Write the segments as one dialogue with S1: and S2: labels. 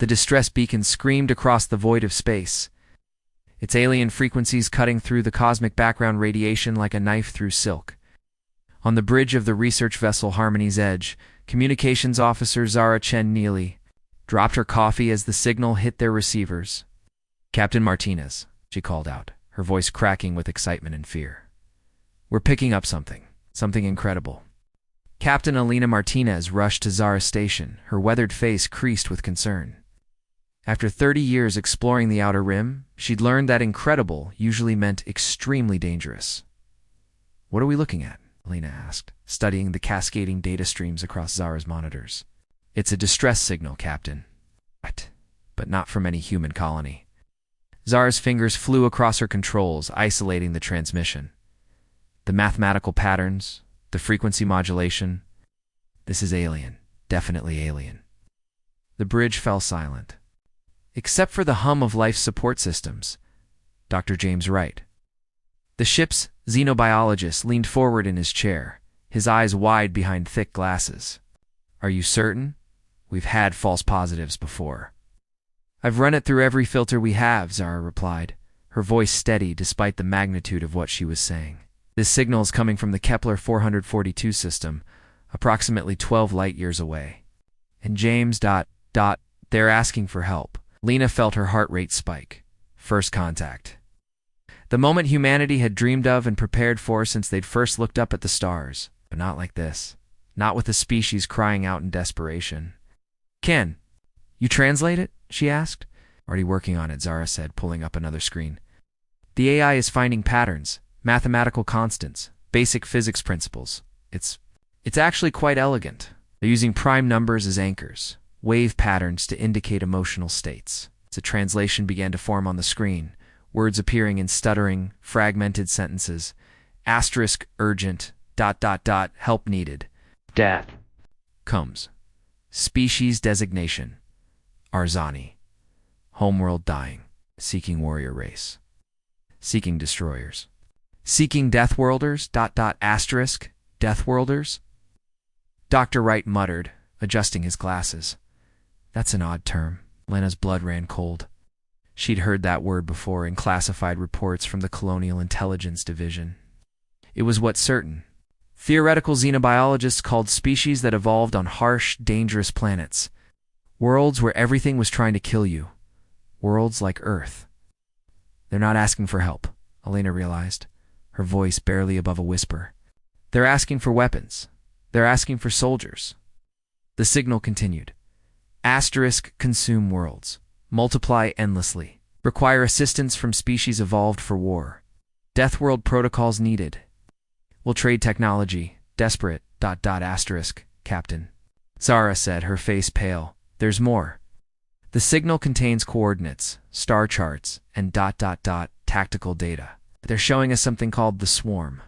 S1: The distress beacon screamed across the void of space, its alien frequencies cutting through the cosmic background radiation like a knife through silk. On the bridge of the research vessel Harmony's Edge, communications officer Zara Chen Neely dropped her coffee as the signal hit their receivers. "Captain Martinez," she called out, her voice cracking with excitement and fear. "We're picking up something incredible." Captain Alina Martinez rushed to Zara's station, her weathered face creased with concern. After 30 years exploring the Outer Rim, she'd learned that incredible usually meant extremely dangerous. "What are we looking at?" Alina asked, studying the cascading data streams across Zara's monitors. "It's a distress signal, Captain." "What?" "But not from any human colony." Zara's fingers flew across her controls, isolating the transmission. The mathematical patterns, the frequency modulation. "This is alien. Definitely alien." The bridge fell silent, except for the hum of life support systems. Dr. James Wright, the ship's xenobiologist, leaned forward in his chair, his eyes wide behind thick glasses. "Are you certain? We've had false positives before." "I've run it through every filter we have," Zara replied, her voice steady despite the magnitude of what she was saying. "This signal is coming from the Kepler 442 system, approximately 12 light-years away. And James... they're asking for help." Lena felt her heart rate spike. First contact. The moment humanity had dreamed of and prepared for since they'd first looked up at the stars. But not like this. Not with a species crying out in desperation. "Can you translate it?" she asked. "Already working on it," Zara said, pulling up another screen. "The AI is finding patterns, mathematical constants, basic physics principles. It's actually quite elegant. They're using prime numbers as anchors, wave patterns to indicate emotional states." As a translation began to form on the screen, words appearing in stuttering, fragmented sentences. Asterisk urgent, ... help needed. Death comes. Species designation. Arzani. Homeworld dying. Seeking warrior race. Seeking destroyers. Seeking deathworlders, ... asterisk, deathworlders. Dr. Wright muttered, adjusting his glasses. "That's an odd term." Lena's blood ran cold. She'd heard that word before in classified reports from the Colonial Intelligence Division. It was what's certain. Theoretical xenobiologists called species that evolved on harsh, dangerous planets. Worlds where everything was trying to kill you. Worlds like Earth. "They're not asking for help," Elena realized, her voice barely above a whisper. "They're asking for weapons. They're asking for soldiers." The signal continued. Asterisk consume worlds. Multiply endlessly. Require assistance from species evolved for war. Deathworld protocols needed. Will trade technology. Desperate... asterisk, Captain. Zara said, her face pale. "There's more. The signal contains coordinates, star charts, and ... tactical data. They're showing us something called the swarm."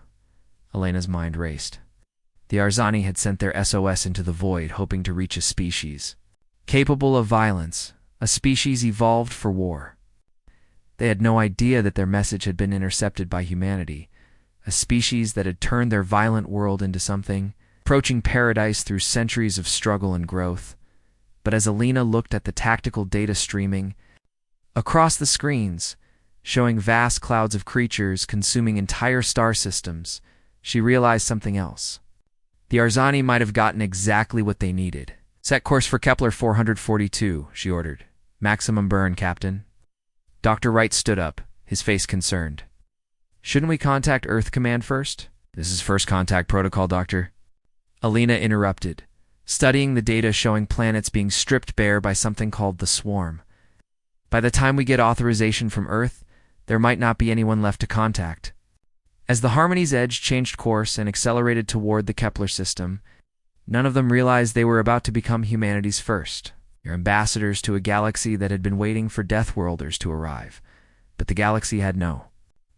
S1: Elena's mind raced. The Arzani had sent their SOS into the void, hoping to reach a species capable of violence, a species evolved for war. They had no idea that their message had been intercepted by humanity, a species that had turned their violent world into something approaching paradise through centuries of struggle and growth. But as Alina looked at the tactical data streaming across the screens, showing vast clouds of creatures consuming entire star systems, she realized something else. The Arzani might have gotten exactly what they needed. "Set course for Kepler 442, she ordered. "Maximum burn, Captain." Dr. Wright stood up, his face concerned. "Shouldn't we contact Earth Command first?" "This is first contact protocol, Doctor." Alina interrupted, studying the data showing planets being stripped bare by something called the swarm. "By the time we get authorization from Earth, there might not be anyone left to contact." As the Harmony's Edge changed course and accelerated toward the Kepler system, none of them realized they were about to become humanity's first. Your ambassadors to a galaxy that had been waiting for Deathworlders to arrive. But the galaxy had no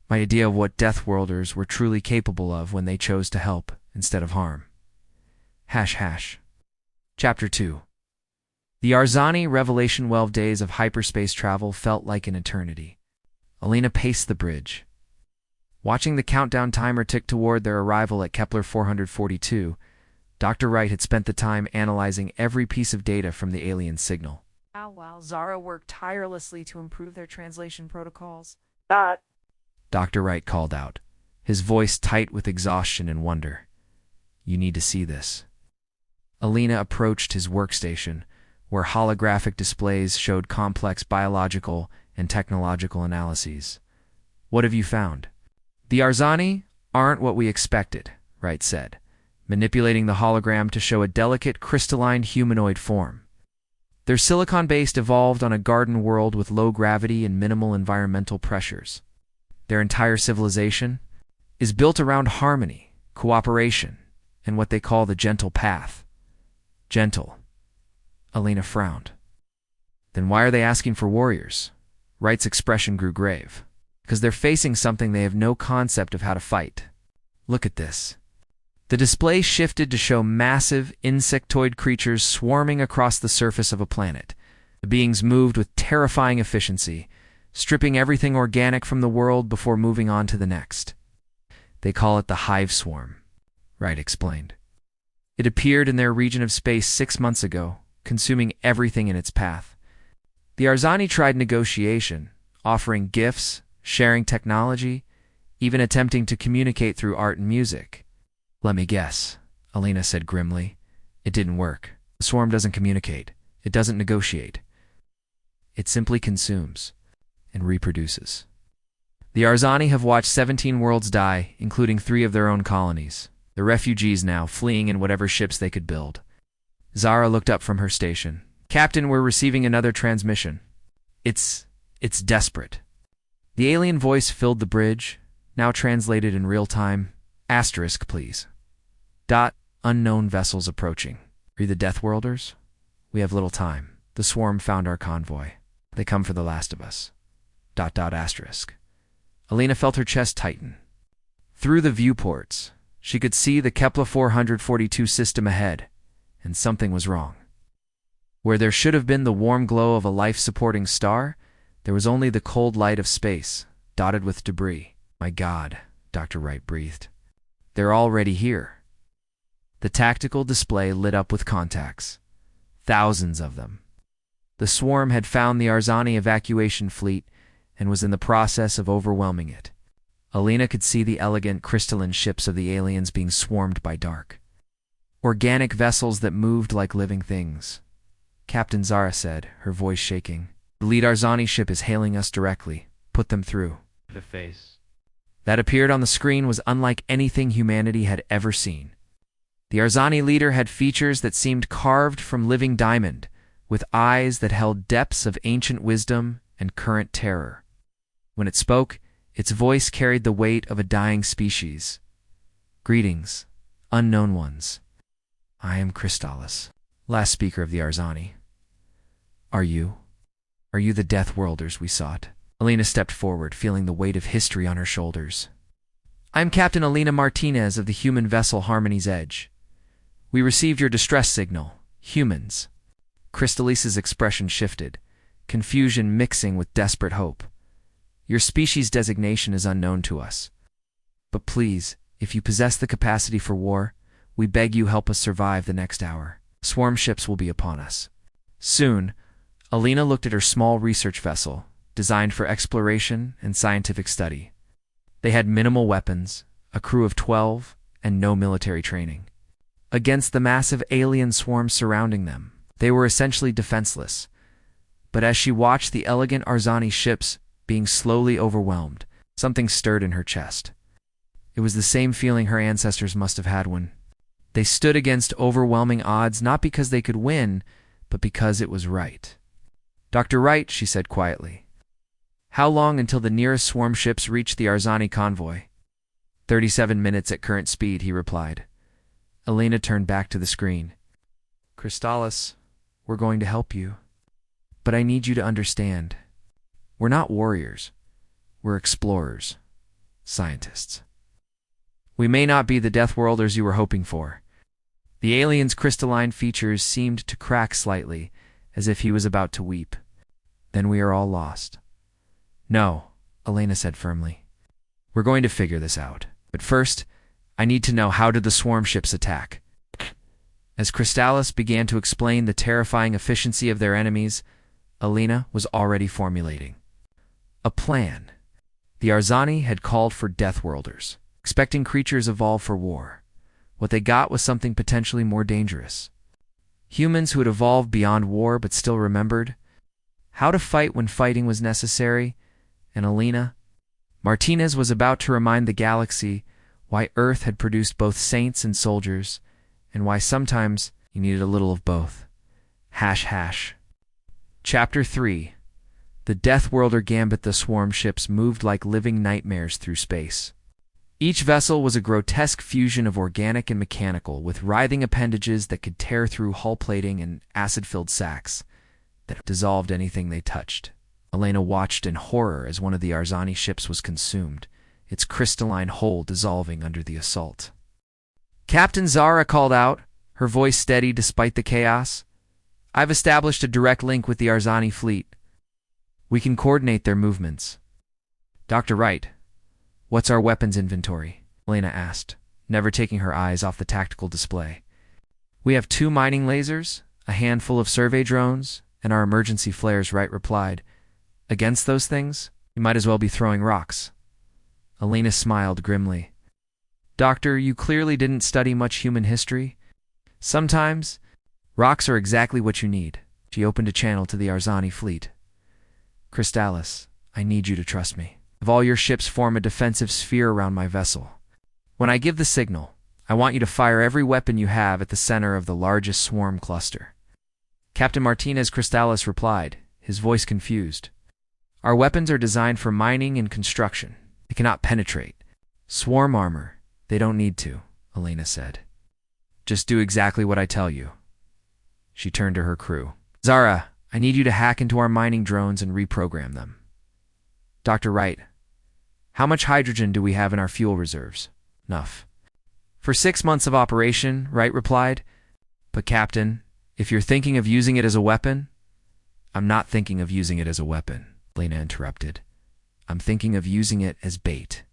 S1: idea of what Deathworlders were truly capable of when they chose to help instead of harm. ##. Chapter 2. The Arzani Revelation 12 days of hyperspace travel felt like an eternity. Alina paced the bridge, watching the countdown timer tick toward their arrival at Kepler 442. Dr. Wright had spent the time analyzing every piece of data from the alien signal. While Zara worked tirelessly to improve their translation protocols.
S2: Dr. Wright called out, his voice tight with exhaustion and wonder. You need to see this. Alina approached his workstation, where holographic displays showed complex biological and technological analyses. What have you found? The Arzani aren't what we expected, Wright said, manipulating the hologram to show a delicate crystalline humanoid form. They're silicon-based, evolved on a garden world with low gravity and minimal environmental pressures. Their entire civilization is built around harmony, cooperation, and what they call the gentle path. Gentle. Alina frowned. Then why are they asking for warriors? Wright's expression grew grave. Because they're facing something they have no concept of how to fight. Look at this. The display shifted to show massive insectoid creatures swarming across the surface of a planet. The beings moved with terrifying efficiency, stripping everything organic from the world before moving on to the next. They call it the hive swarm, Wright explained. It appeared in their region of space 6 months ago, consuming everything in its path. The Arzani tried negotiation, offering gifts, sharing technology, even attempting to communicate through art and music. Let me guess, Alina said grimly. It didn't work. The swarm doesn't communicate. It doesn't negotiate. It simply consumes and reproduces. The Arzani have watched 17 worlds die, including 3 of their own colonies. The refugees now, fleeing in whatever ships they could build. Zara looked up from her station. Captain, we're receiving another transmission. It's desperate. The alien voice filled the bridge, now translated in real time. Asterisk, please. Unknown vessels approaching. Are you the Deathworlders? We have little time. The swarm found our convoy. They come for the last of us. Asterisk. Alina felt her chest tighten. Through the viewports, she could see the Kepler 442 system ahead, and something was wrong. Where there should have been the warm glow of a life-supporting star, there was only the cold light of space, dotted with debris. My God, Dr. Wright breathed. They're already here. The tactical display lit up with contacts. Thousands of them. The swarm had found the Arzani evacuation fleet and was in the process of overwhelming it. Alina could see the elegant crystalline ships of the aliens being swarmed by dark. Organic vessels that moved like living things. Captain Zara said, her voice shaking. The lead Arzani ship is hailing us directly. Put them through.
S3: The face
S2: that appeared on the screen was unlike anything humanity had ever seen. The Arzani leader had features that seemed carved from living diamond, with eyes that held depths of ancient wisdom and current terror. When it spoke, its voice carried the weight of a dying species. Greetings, unknown ones. I am Crystallis, last speaker of the Arzani. Are you the Deathworlders we sought? Alina stepped forward, feeling the weight of history on her shoulders. I'm Captain Alina Martinez of the human vessel Harmony's Edge. We received your distress signal, humans. Crystallis's expression shifted, confusion mixing with desperate hope. Your species designation is unknown to us. But please, if you possess the capacity for war, we beg you help us survive the next hour. Swarm ships will be upon us. Soon, Alina looked at her small research vessel, designed for exploration and scientific study. They had minimal weapons, a crew of 12, and no military training. Against the massive alien swarm surrounding them, they were essentially defenseless. But as she watched the elegant Arzani ships being slowly overwhelmed, something stirred in her chest. It was the same feeling her ancestors must have had when they stood against overwhelming odds, not because they could win, but because it was right. Dr. Wright, she said quietly. How long until the nearest swarm ships reach the Arzani convoy? 37 minutes at current speed, he replied. Alina turned back to the screen. Crystallis, we're going to help you. But I need you to understand. We're not warriors. We're explorers. Scientists. We may not be the Deathworlders you were hoping for. The alien's crystalline features seemed to crack slightly, as if he was about to weep. Then we are all lost. No, Alina said firmly. We're going to figure this out. But first, I need to know, how did the swarm ships attack? As Crystallis began to explain the terrifying efficiency of their enemies, Alina was already formulating a plan. The Arzani had called for Deathworlders, expecting creatures evolved for war. What they got was something potentially more dangerous. Humans who had evolved beyond war but still remembered how to fight when fighting was necessary, and Alina Martinez was about to remind the galaxy why Earth had produced both saints and soldiers, and why sometimes you needed a little of both. Chapter 3. The Deathworlder Gambit. The swarm ships moved like living nightmares through space. Each vessel was a grotesque fusion of organic and mechanical, with writhing appendages that could tear through hull plating and acid-filled sacks that dissolved anything they touched. Elena watched in horror as one of the Arzani ships was consumed, its crystalline hull dissolving under the assault. Captain Zara called out, her voice steady despite the chaos. "I've established a direct link with the Arzani fleet. We can coordinate their movements." "Dr. Wright, what's our weapons inventory?" Elena asked, never taking her eyes off the tactical display. "We have 2 mining lasers, a handful of survey drones, and our emergency flares," Wright replied. "Against those things, you might as well be throwing rocks." Elena smiled grimly. "Doctor, you clearly didn't study much human history. Sometimes, rocks are exactly what you need." She opened a channel to the Arzani fleet. "Crystallis, I need you to trust me. Have all your ships form a defensive sphere around my vessel. When I give the signal, I want you to fire every weapon you have at the center of the largest swarm cluster." Captain Martinez Crystallis replied, his voice confused. "Our weapons are designed for mining and construction. They cannot penetrate. Swarm armor, they don't need to," Elena said. "Just do exactly what I tell you." She turned to her crew. "Zara, I need you to hack into our mining drones and reprogram them." "Dr. Wright, how much hydrogen do we have in our fuel reserves?" "Enough." "For 6 months of operation," Wright replied. "But Captain, if you're thinking of using it as a weapon—" "I'm not thinking of using it as a weapon," Elena interrupted. "I'm thinking of using it as bait."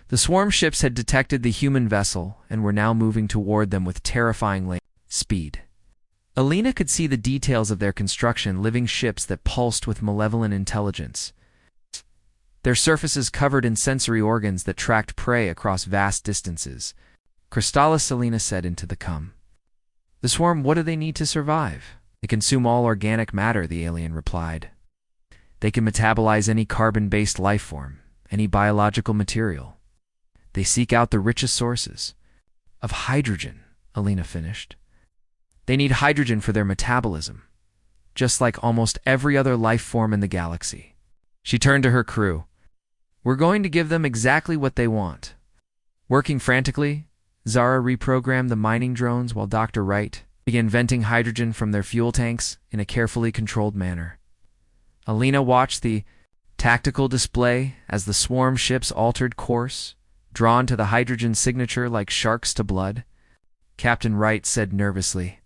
S2: The swarm ships had detected the human vessel and were now moving toward them with terrifying speed. Elena could see the details of their construction, living ships that pulsed with malevolent intelligence. Their surfaces covered in sensory organs that tracked prey across vast distances. "Crystallis," Elena said into the com. "The swarm, what do they need to survive?" "They consume all organic matter," the alien replied. "They can metabolize any carbon-based life form, any biological material. They seek out the richest sources of hydrogen," Elena finished. "They need hydrogen for their metabolism, just like almost every other life form in the galaxy." She turned to her crew. "We're going to give them exactly what they want." Working frantically, Zara reprogrammed the mining drones while Dr. Wright began venting hydrogen from their fuel tanks in a carefully controlled manner. Elena watched the tactical display as the swarm ships altered course, drawn to the hydrogen signature like sharks to blood. Captain Wright said nervously,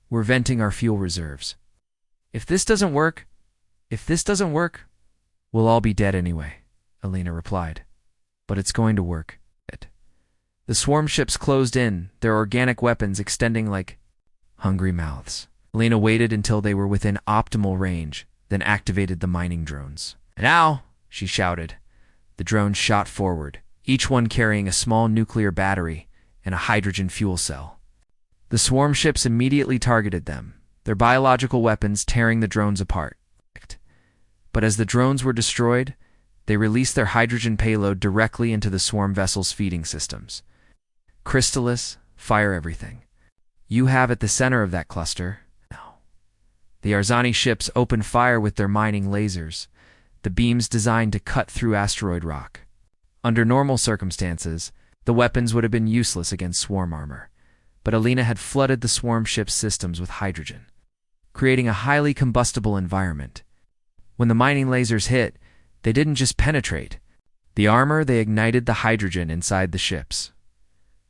S2: "We're venting our fuel reserves. If this doesn't work, we'll all be dead anyway," Elena replied. "But it's going to work." The swarm ships closed in, their organic weapons extending like hungry mouths. Elena waited until they were within optimal range, then activated the mining drones. "Now!" she shouted. The drones shot forward, each one carrying a small nuclear battery and a hydrogen fuel cell. The swarm ships immediately targeted them, their biological weapons tearing the drones apart. But as the drones were destroyed, they released their hydrogen payload directly into the swarm vessel's feeding systems. "Crystallis, fire everything you have at the center of that cluster." No. The Arzani ships opened fire with their mining lasers, the beams designed to cut through asteroid rock. Under normal circumstances, the weapons would have been useless against swarm armor, but Elena had flooded the swarm ship's systems with hydrogen, creating a highly combustible environment. When the mining lasers hit, they didn't just penetrate the armor, they ignited the hydrogen inside the ships.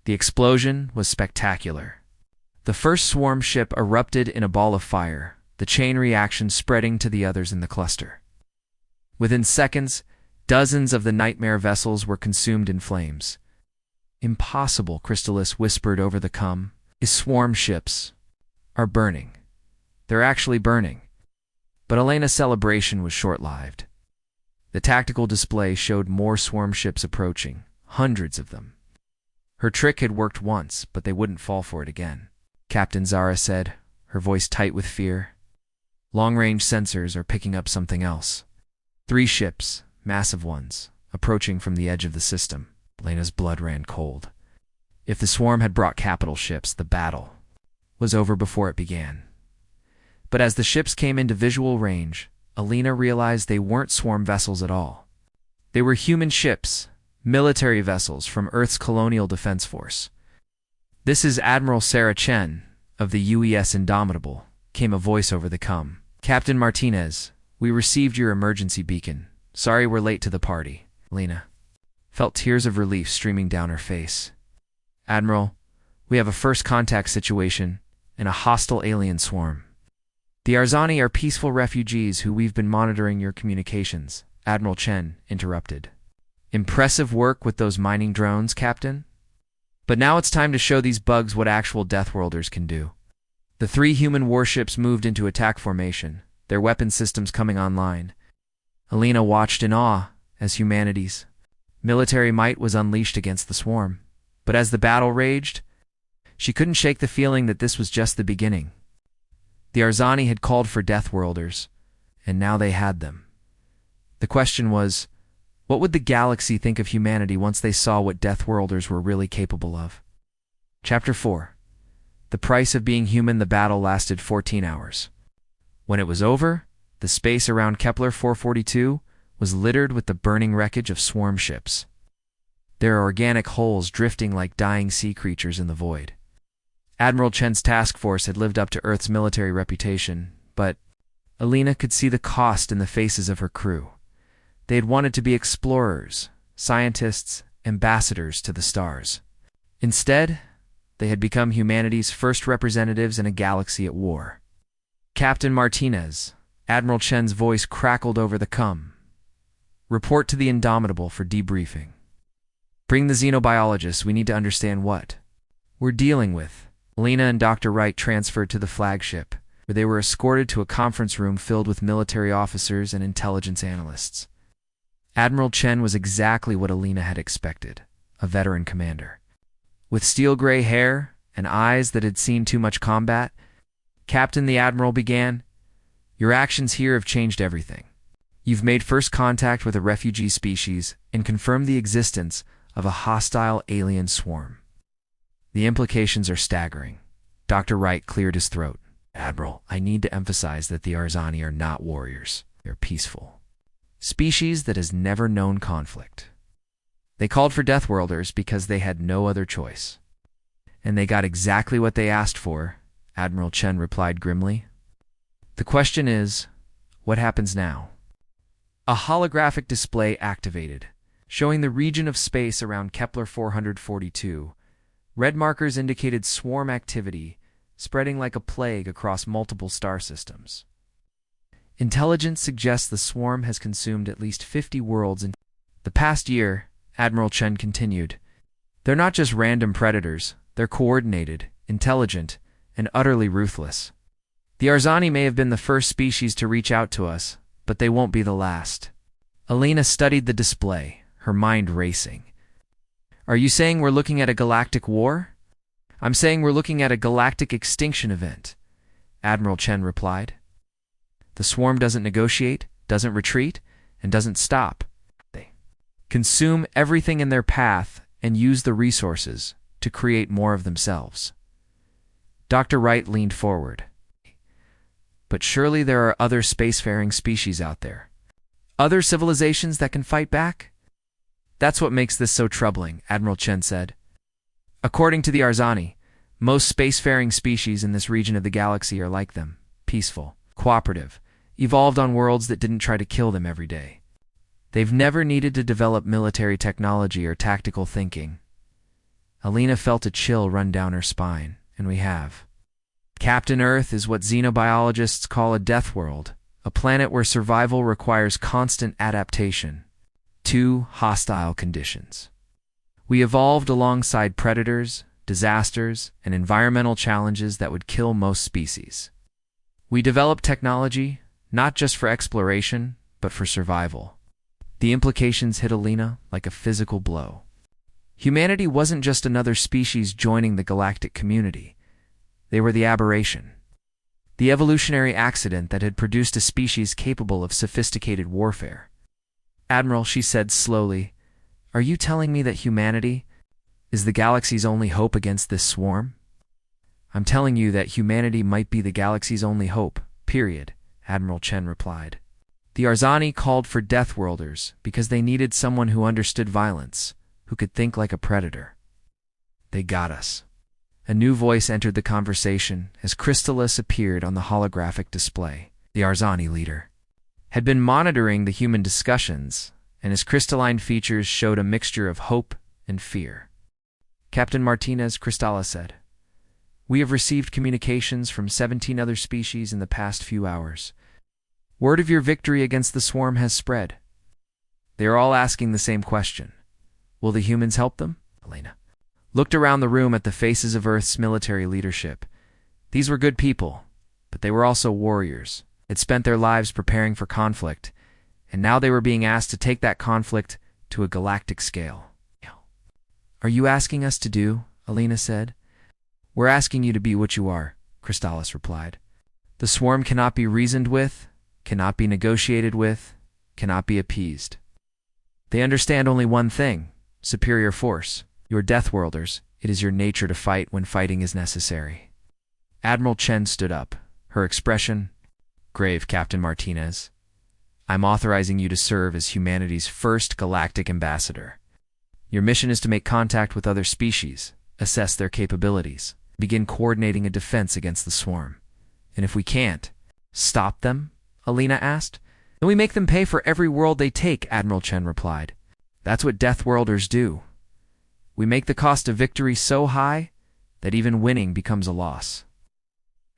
S2: The explosion was spectacular. The first swarm ship erupted in a ball of fire, the chain reaction spreading to the others in the cluster. Within seconds, dozens of the nightmare vessels were consumed in flames. "Impossible," Crystallis whispered over the com. "His swarm ships are burning. They're actually burning." But Elena's celebration was short-lived. The tactical display showed more swarm ships approaching, hundreds of them. Her trick had worked once, but they wouldn't fall for it again. Captain Zara said, her voice tight with fear. Long-range sensors are picking up something else. 3 ships, massive ones, approaching from the edge of the system. Elena's blood ran cold. If the swarm had brought capital ships, the battle was over before it began. But as the ships came into visual range, Elena realized they weren't swarm vessels at all. They were human ships, military vessels from Earth's Colonial Defense Force. "This is Admiral Sarah Chen of the UES Indomitable," came a voice over the comm. "Captain Martinez, we received your emergency beacon. Sorry we're late to the party." Elena felt tears of relief streaming down her face. "Admiral, we have a first contact situation in a hostile alien swarm. The Arzani are peaceful refugees who we've been monitoring your communications," Admiral Chen interrupted. "Impressive work with those mining drones, Captain. But now it's time to show these bugs what actual Deathworlders can do." The 3 human warships moved into attack formation, their weapon systems coming online. Elena watched in awe as humanity's military might was unleashed against the swarm. But as the battle raged, she couldn't shake the feeling that this was just the beginning. The Arzani had called for Deathworlders, and now they had them. The question was, what would the galaxy think of humanity once they saw what Deathworlders were really capable of? Chapter 4. The price of being human. The battle lasted 14 hours. When it was over, the space around Kepler 442 was littered with the burning wreckage of swarm ships. There are organic holes drifting like dying sea creatures in the void. Admiral Chen's task force had lived up to Earth's military reputation, but Elena could see the cost in the faces of her crew. They had wanted to be explorers, scientists, ambassadors to the stars. Instead, they had become humanity's first representatives in a galaxy at war. "Captain Martinez," Admiral Chen's voice crackled over the comm. "Report to the Indomitable for debriefing. Bring the xenobiologists. We need to understand what we're dealing with." Elena and Dr. Wright transferred to the flagship, where they were escorted to a conference room filled with military officers and intelligence analysts. Admiral Chen was exactly what Elena had expected, a veteran commander. With steel-gray hair and eyes that had seen too much combat, "Captain," the Admiral began, "your actions here have changed everything. You've made first contact with a refugee species and confirmed the existence of a hostile alien swarm. The implications are staggering." Dr. Wright cleared his throat. "Admiral, I need to emphasize that the Arzani are not warriors. They're peaceful. Species that has never known conflict. They called for Deathworlders because they had no other choice. And they got exactly what they asked for," Admiral Chen replied grimly. "The question is, what happens now?" A holographic display activated, showing the region of space around Kepler 442. Red markers indicated swarm activity, spreading like a plague across multiple star systems. Intelligence suggests the swarm has consumed at least 50 worlds in the past year, Admiral Chen continued. "They're not just random predators, they're coordinated, intelligent, and utterly ruthless. The Arzani may have been the first species to reach out to us, but they won't be the last." Elena studied the display, her mind racing. "Are you saying we're looking at a galactic war?" "I'm saying we're looking at a galactic extinction event," Admiral Chen replied. "The swarm doesn't negotiate, doesn't retreat, and doesn't stop. They consume everything in their path and use the resources to create more of themselves." Dr. Wright leaned forward. "But surely there are other spacefaring species out there. Other civilizations that can fight back?" "That's what makes this so troubling," Admiral Chen said. "According to the Arzani, most spacefaring species in this region of the galaxy are like them, peaceful, cooperative, evolved on worlds that didn't try to kill them every day. They've never needed to develop military technology or tactical thinking." Elena felt a chill run down her spine, and we have. Captain Earth is what xenobiologists call a death world, a planet where survival requires constant adaptation to hostile conditions. We evolved alongside predators, disasters, and environmental challenges that would kill most species. We developed technology, not just for exploration, but for survival. The implications hit Alina like a physical blow. Humanity wasn't just another species joining the galactic community. They were the aberration. The evolutionary accident that had produced a species capable of sophisticated warfare. "Admiral," she said slowly, "are you telling me that humanity is the galaxy's only hope against this swarm?" "I'm telling you that humanity might be the galaxy's only hope, period," Admiral Chen replied. "The Arzani called for Deathworlders because they needed someone who understood violence, who could think like a predator. They got us." A new voice entered the conversation as Crystallis appeared on the holographic display. The Arzani leader had been monitoring the human discussions, and his crystalline features showed a mixture of hope and fear. "Captain Martinez," Crystallis said, "we have received communications from 17 other species in the past few hours. Word of your victory against the swarm has spread. They are all asking the same question. Will the humans help them?" Alina looked around the room at the faces of Earth's military leadership. These were good people, but they were also warriors. They'd spent their lives preparing for conflict, and now they were being asked to take that conflict to a galactic scale. "Are you asking us to do?" Alina said. "We're asking you to be what you are," Crystallis replied. "The swarm cannot be reasoned with, cannot be negotiated with, cannot be appeased. They understand only one thing: superior force. You're Deathworlders. It is your nature to fight when fighting is necessary." Admiral Chen stood up, her expression grave. "Captain Martinez, I'm authorizing you to serve as humanity's first galactic ambassador. Your mission is to make contact with other species, assess their capabilities, begin coordinating a defense against the swarm. And if we can't stop them," Alina asked, "then we make them pay for every world they take," Admiral Chen replied. "That's what Deathworlders do. We make the cost of victory so high that even winning becomes a loss."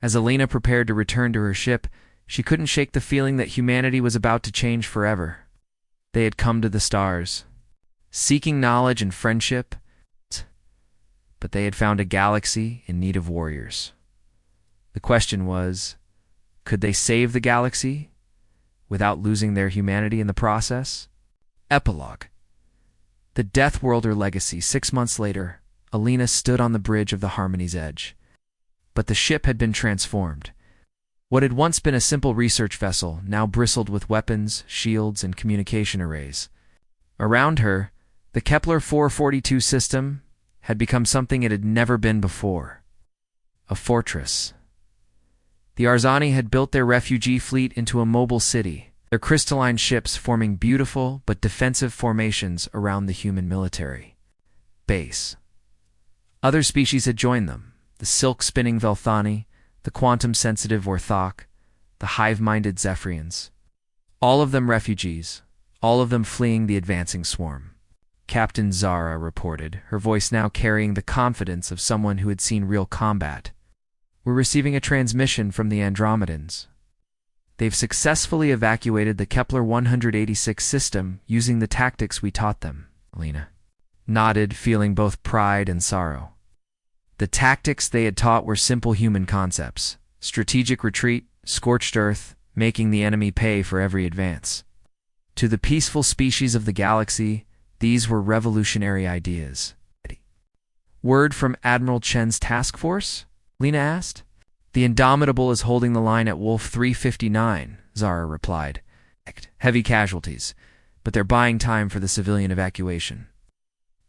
S2: As Alina prepared to return to her ship, she couldn't shake the feeling that humanity was about to change forever. They had come to the stars, seeking knowledge and friendship, but they had found a galaxy in need of warriors. The question was, could they save the galaxy without losing their humanity in the process? Epilogue. The Deathworlder legacy. 6 months later, Alina stood on the bridge of the Harmony's edge. But the ship had been transformed. What had once been a simple research vessel now bristled with weapons, shields, and communication arrays. Around her, the Kepler 442 system had become something it had never been before: a fortress. The Arzani had built their refugee fleet into a mobile city, their crystalline ships forming beautiful but defensive formations around the human military base. Other species had joined them: the silk-spinning Velthani, the quantum-sensitive Orthok, the hive-minded Zephyrians. All of them refugees, all of them fleeing the advancing swarm. Captain Zara reported, her voice now carrying the confidence of someone who had seen real combat. "We're receiving a transmission from the Andromedans. They've successfully evacuated the Kepler 186 system using the tactics we taught them." Alina nodded, feeling both pride and sorrow. The tactics they had taught were simple human concepts: strategic retreat, scorched earth, making the enemy pay for every advance. To the peaceful species of the galaxy, these were revolutionary ideas. "Word from Admiral Chen's task force?" Lena asked. "The Indomitable is holding the line at Wolf 359, Zara replied. "Heavy casualties, but they're buying time for the civilian evacuation."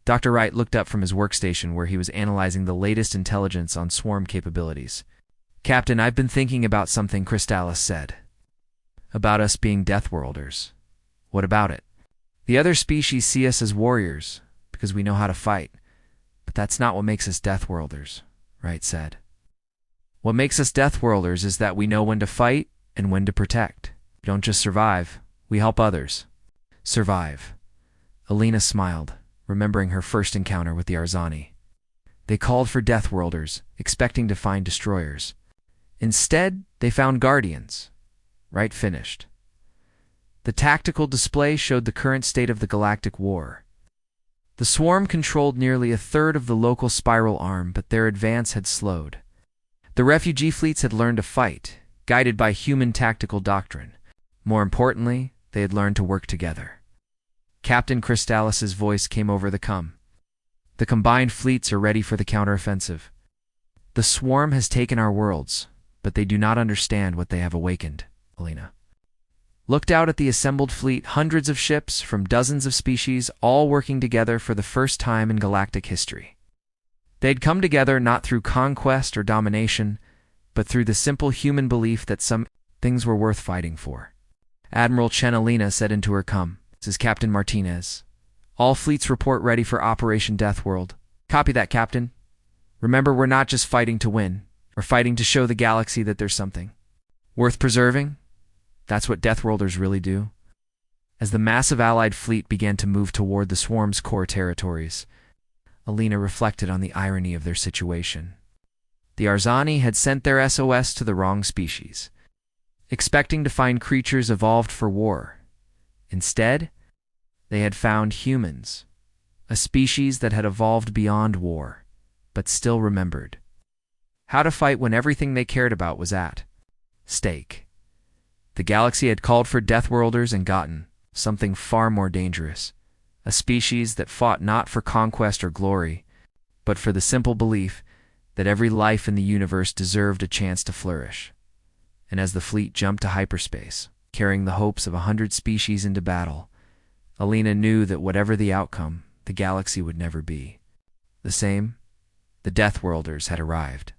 S2: Dr. Wright looked up from his workstation where he was analyzing the latest intelligence on swarm capabilities. "Captain, I've been thinking about something," Crystallis said. "About us being Deathworlders. What about it?" "The other species see us as warriors because we know how to fight, but that's not what makes us Deathworlders," Wright said. "What makes us Deathworlders is that we know when to fight and when to protect. We don't just survive, we help others." "Survive." Alina smiled, remembering her first encounter with the Arzani. They called for Deathworlders, expecting to find destroyers. Instead, they found guardians. Wright finished. The tactical display showed the current state of the galactic war. The swarm controlled nearly a third of the local spiral arm, but their advance had slowed. The refugee fleets had learned to fight, guided by human tactical doctrine.
S1: More importantly, they had learned to work together. Captain Crystallis's voice came over the comm. The combined fleets are ready for the counteroffensive. The swarm has taken our worlds, but they do not understand what they have awakened, Alina looked out at the assembled fleet, hundreds of ships from dozens of species, all working together for the first time in galactic history. They'd come together not through conquest or domination, but through the simple human belief that some things were worth fighting for. Admiral Chen Alina said into her comm, "This is Captain Martinez. All fleets report ready for Operation Death World." "Copy that, Captain. Remember, we're not just fighting to win. We're fighting to show the galaxy that there's something worth preserving. That's what Deathworlders really do." As the massive Allied fleet began to move toward the swarm's core territories, Alina reflected on the irony of their situation. The Arzani had sent their SOS to the wrong species, expecting to find creatures evolved for war. Instead, they had found humans, a species that had evolved beyond war, but still remembered how to fight when everything they cared about was at stake. The galaxy had called for Deathworlders and gotten something far more dangerous, a species that fought not for conquest or glory, but for the simple belief that every life in the universe deserved a chance to flourish. And as the fleet jumped to hyperspace, carrying the hopes of 100 species into battle, Alina knew that whatever the outcome, the galaxy would never be the same. The Deathworlders had arrived,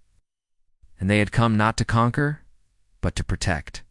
S1: and they had come not to conquer, but to protect.